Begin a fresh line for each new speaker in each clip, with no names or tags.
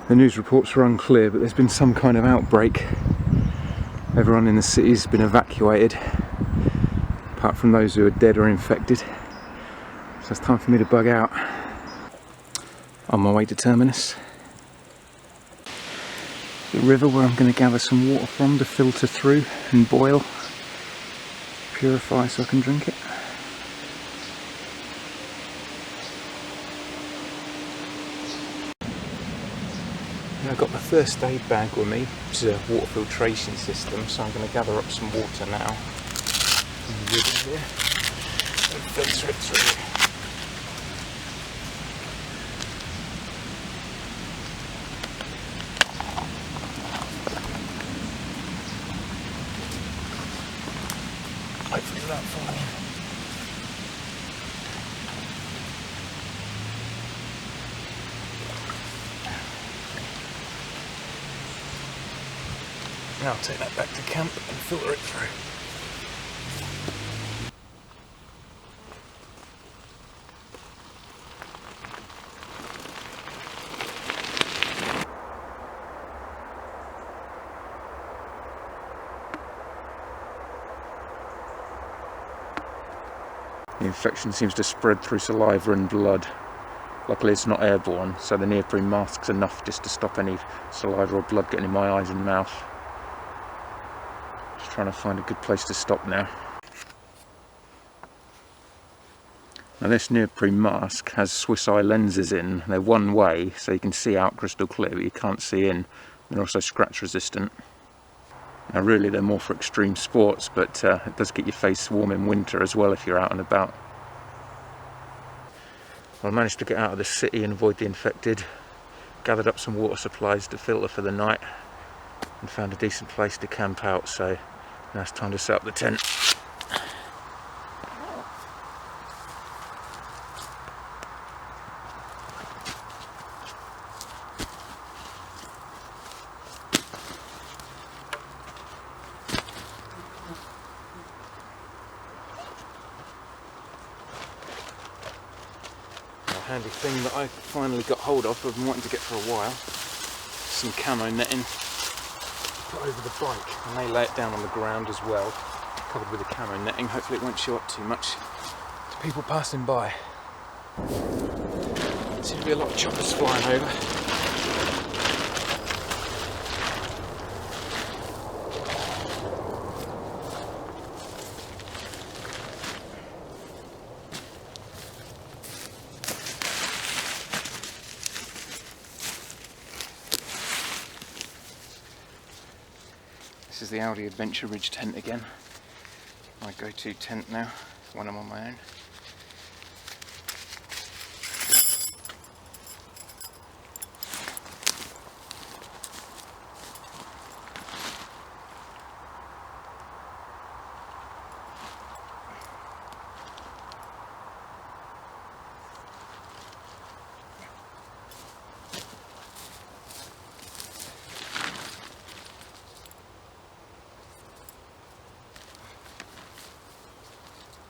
The news reports are unclear, but there's been some kind of outbreak. Everyone in the city's been evacuated, apart from those who are dead or infected. So it's time for me to bug out. On my way to Terminus. The river where I'm going to gather some water from to filter through and boil, purify so I can drink it. I've got my first aid bag with me, which is a water filtration system, so I'm going to gather up some water now from the river here and filter it through. Hopefully without falling in. Now I'll take that back to camp and filter it through. The infection seems to spread through saliva and blood. Luckily it's not airborne, so the neoprene mask's enough just to stop any saliva or blood getting in my eyes and mouth. Just trying to find a good place to stop now. Now this neoprene mask has Swiss eye lenses in. They're one way, so you can see out crystal clear, but you can't see in. They're also scratch resistant. Now really they're more for extreme sports, but it does get your face warm in winter as well if you're out and about. Well, I managed to get out of the city and avoid the infected, gathered up some water supplies to filter for the night, and found a decent place to camp out, so now it's time to set up the tent. Handy thing that I finally got hold of, I've been wanting to get for a while. Some camo netting to put over the bike. I may lay it down on the ground as well, covered with the camo netting. Hopefully it won't show up too much to people passing by. Seems to be a lot of choppers flying over. This is the Audi Adventure Ridge tent again. My go-to tent now, when I'm on my own.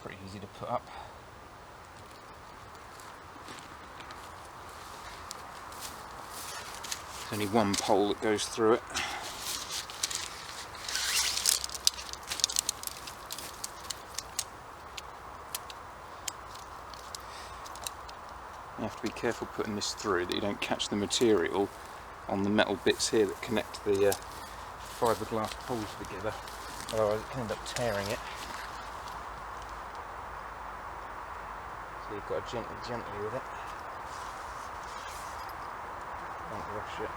Pretty easy to put up. There's only one pole that goes through it. You have to be careful putting this through that you don't catch the material on the metal bits here that connect the fiberglass poles together, otherwise it can end up tearing it. So you've got to gently with it. Don't rush it.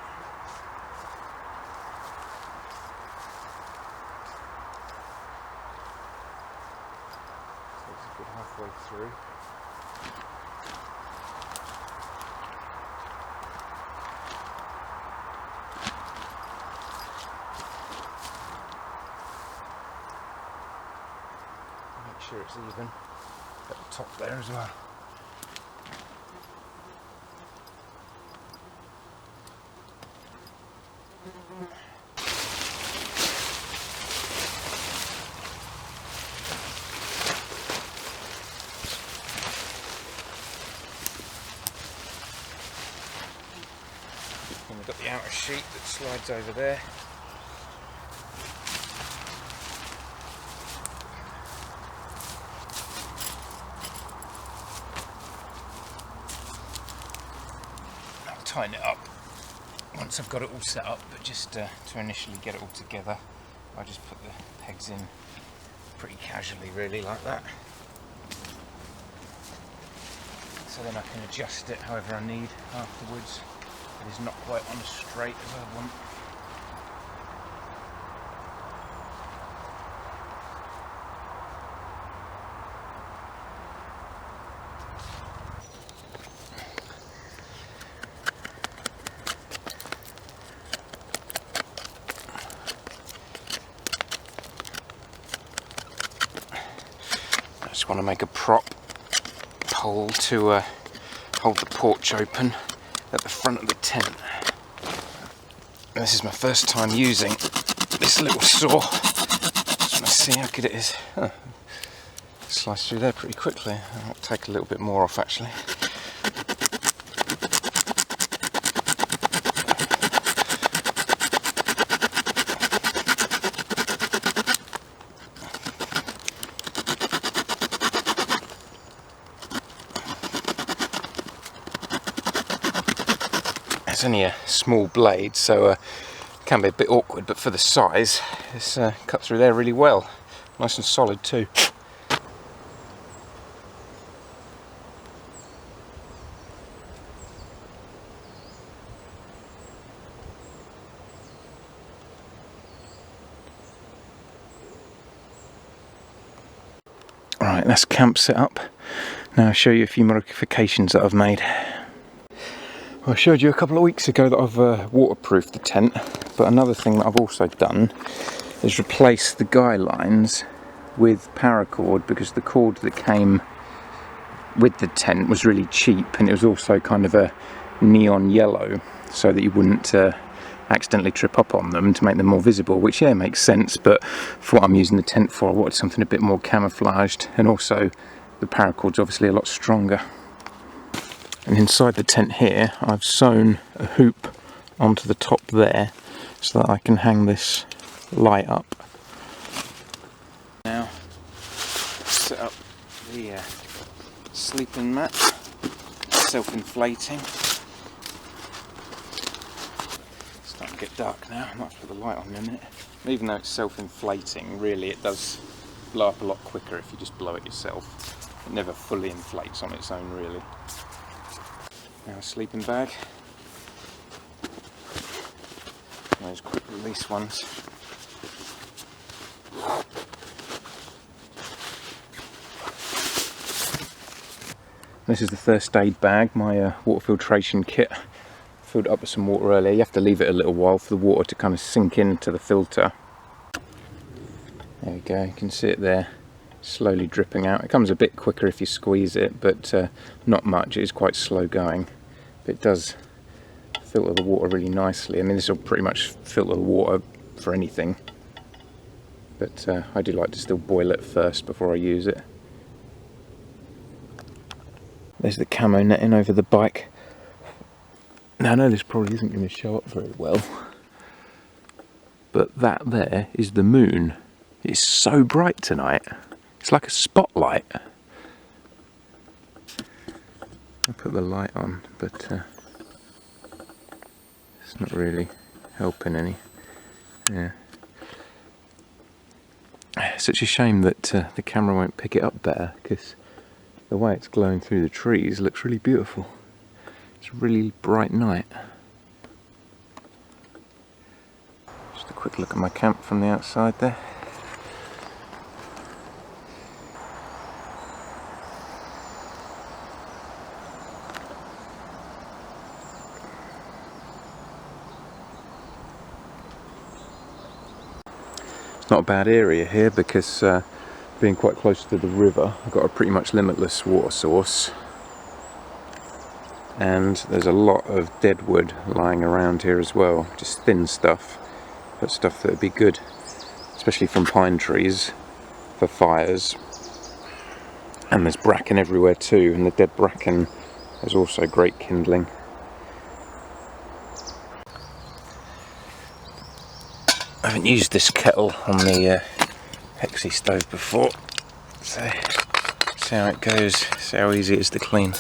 So it's a good halfway through. Make sure it's even at the top there as well. And we've got the outer sheet that slides over there. I'll tighten it up once I've got it all set up, but just to initially get it all together, I just put the pegs in pretty casually, really, like that. So then I can adjust it however I need afterwards. It is not quite on as straight as I want. I just want to make a prop pole to hold the porch open at the front of the tent. And this is my first time using this little saw. Just want to see how good it is. Oh, slice through there pretty quickly. I'll take a little bit more off actually. It's only a small blade, so it can be a bit awkward, but for the size, it's cut through there really well. Nice and solid too. Alright, that's camp set up. Now I'll show you a few modifications that I've made. I showed you a couple of weeks ago that I've waterproofed the tent, but another thing that I've also done is replace the guy lines with paracord, because the cord that came with the tent was really cheap, and it was also kind of a neon yellow, so that you wouldn't accidentally trip up on them, to make them more visible, which yeah, makes sense, but for what I'm using the tent for, I wanted something a bit more camouflaged, and also the paracord's obviously a lot stronger. And inside the tent here, I've sewn a hoop onto the top there so that I can hang this light up. Now, set up the sleeping mat, self-inflating. It's starting to get dark now, I might have to put the light on in a minute. Even though it's self-inflating, really it does blow up a lot quicker if you just blow it yourself. It never fully inflates on its own, really. Now a sleeping bag, those quick release ones. This is the first aid bag, my water filtration kit. Filled it up with some water earlier. You have to leave it a little while for the water to kind of sink into the filter. There we go, you can see it there, slowly dripping out. It comes a bit quicker if you squeeze it, but not much. It is quite slow going. It does filter the water really nicely. I mean, this will pretty much filter the water for anything, but I do like to still boil it first before I use it. There's the camo netting over the bike. Now I know this probably isn't going to show up very well, but that there is the moon. It's so bright tonight. It's like a spotlight. I put the light on, but it's not really helping any. Yeah. It's such a shame that the camera won't pick it up better, because the way it's glowing through the trees looks really beautiful. It's a really bright night. Just a quick look at my camp from the outside there. Not a bad area here, because being quite close to the river, I've got a pretty much limitless water source, and there's a lot of dead wood lying around here as well, just thin stuff, but stuff that would be good, especially from pine trees, for fires. And there's bracken everywhere too, and the dead bracken is also great kindling. I haven't used this kettle on the Hexi stove before, so see how it goes, see how easy it is to clean.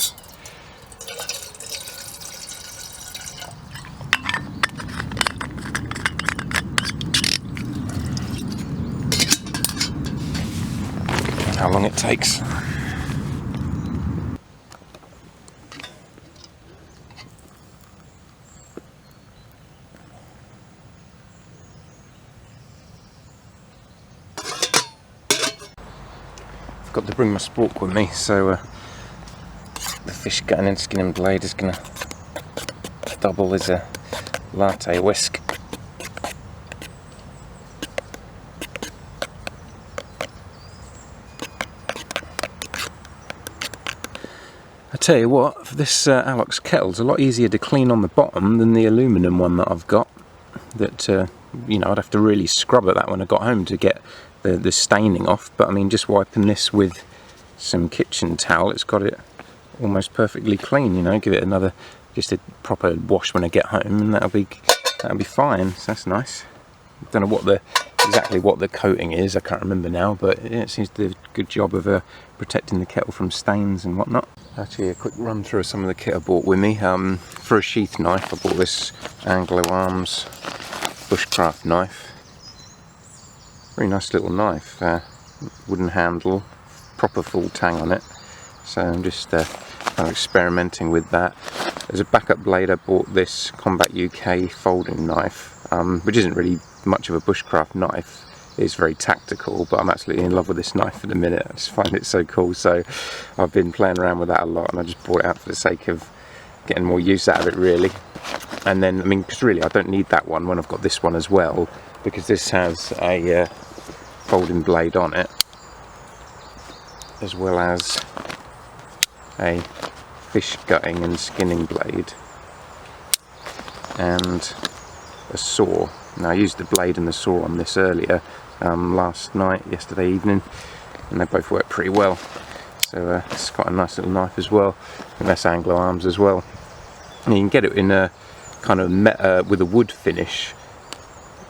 How long it takes. I've got to bring my spork with me, so the fish gutting and skinning blade is going to double as a latte whisk. I tell you what, for this Alox kettle, it's a lot easier to clean on the bottom than the aluminium one that I've got. That you know, I'd have to really scrub at that when I got home to get the staining off. But I mean, just wiping this with some kitchen towel, it's got it almost perfectly clean. You know, give it another just a proper wash when I get home, and that'll be fine. So that's nice. Don't know what exactly what the coating is. I can't remember now, but yeah, it seems to do a good job of protecting the kettle from stains and whatnot. Actually, a quick run through of some of the kit I bought with me. For a sheath knife, I bought this Anglo Arms bushcraft knife. Very nice little knife, wooden handle, proper full tang on it. So I'm just kind of experimenting with that. As a backup blade, I bought this Combat UK folding knife, which isn't really much of a bushcraft knife. It's very tactical, but I'm absolutely in love with this knife at the minute. I just find it so cool, so I've been playing around with that a lot, and I just bought it out for the sake of getting more use out of it, really. And then, I mean, because really I don't need that one when I've got this one as well, because this has a folding blade on it, as well as a fish gutting and skinning blade, and a saw. Now, I used the blade and the saw on this earlier, yesterday evening, and they both work pretty well. So it's quite a nice little knife as well, and that's Anglo Arms as well. And you can get it in a kind of with a wood finish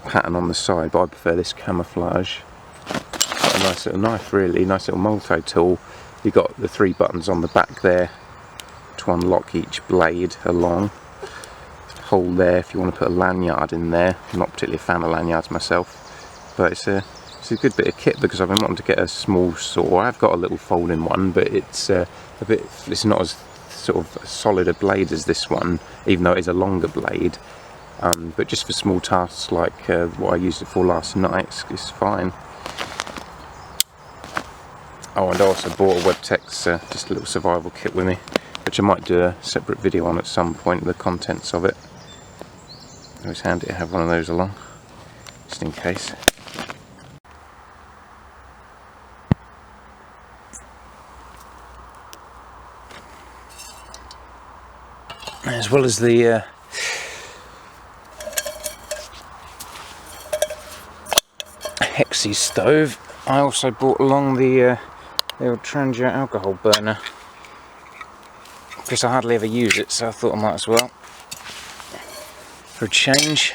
pattern on the side, but I prefer this camouflage. Quite a nice little knife, really, nice little multi-tool. You've got the 3 buttons on the back there to unlock each blade along. Hole there if you want to put a lanyard in there. I'm not particularly a fan of lanyards myself, but it's a good bit of kit because I've been wanting to get a small saw. I've got a little folding one, but it's it's not as sort of solid a blade as this one, even though it is a longer blade. But just for small tasks like what I used it for last night, it's fine. Oh, and I also bought a web-tex, just a little survival kit with me, which I might do a separate video on at some point, the contents of it. It's handy to have one of those along, just in case. As well as the Hexi stove, I also brought along the old Trangia alcohol burner, because I hardly ever use it, so I thought I might as well for a change.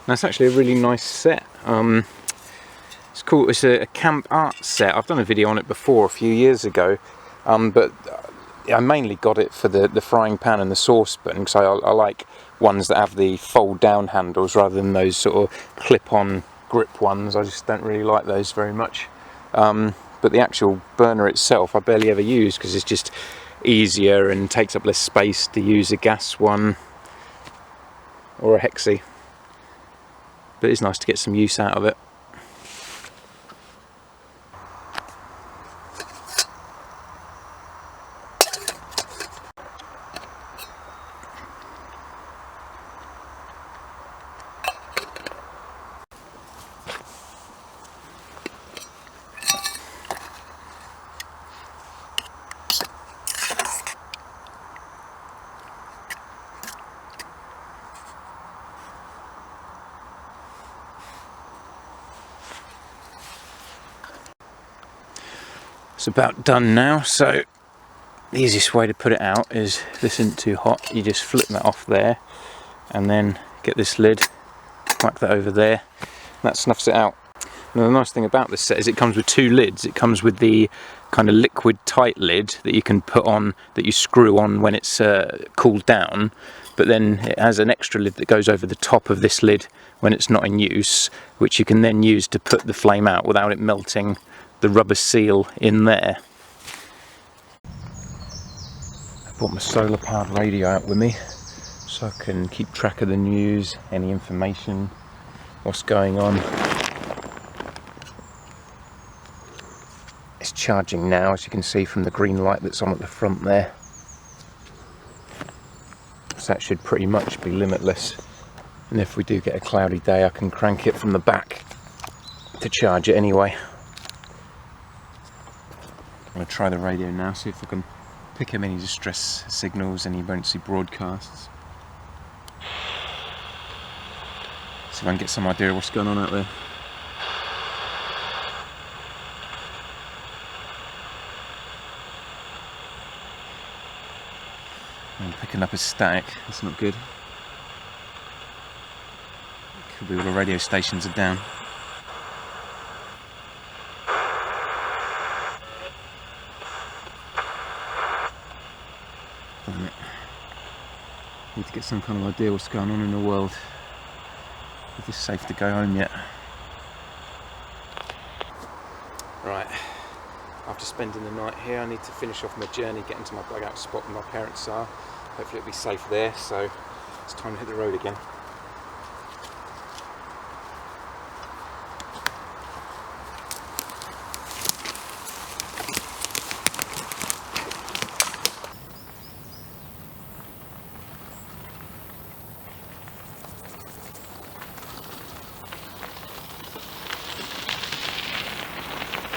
Now, it's actually a really nice set. It's cool. It's a camp art set. I've done a video on it before a few years ago, but I mainly got it for the frying pan and the saucepan, because I like ones that have the fold down handles rather than those sort of clip-on grip ones. I just don't really like those very much. But the actual burner itself I barely ever use, because it's just easier and takes up less space to use a gas one or a Hexi. But it's nice to get some use out of it. It's about done now, so the easiest way to put it out is, if this isn't too hot, you just flip that off there and then get this lid, whack that over there, and that snuffs it out. Now the nice thing about this set is it comes with two lids. It comes with the kind of liquid tight lid that you can put on, that you screw on when it's cooled down, but then it has an extra lid that goes over the top of this lid when it's not in use, which you can then use to put the flame out without it melting the rubber seal in there. I brought my solar powered radio out with me so I can keep track of the news, any information, what's going on. It's charging now, as you can see from the green light that's on at the front there. So that should pretty much be limitless. And if we do get a cloudy day, I can crank it from the back to charge it anyway. I'm going to try the radio now, see if I can pick up any distress signals, any emergency broadcasts. See if I can get some idea of what's going on out there. I'm picking up a static, that's not good. Could be all the radio stations are down. Damn it. Need to get some kind of idea what's going on in the world. Is this safe to go home yet? Right, after spending the night here, I need to finish off my journey, getting to my dugout spot where my parents are. Hopefully it'll be safe there, so it's time to hit the road again.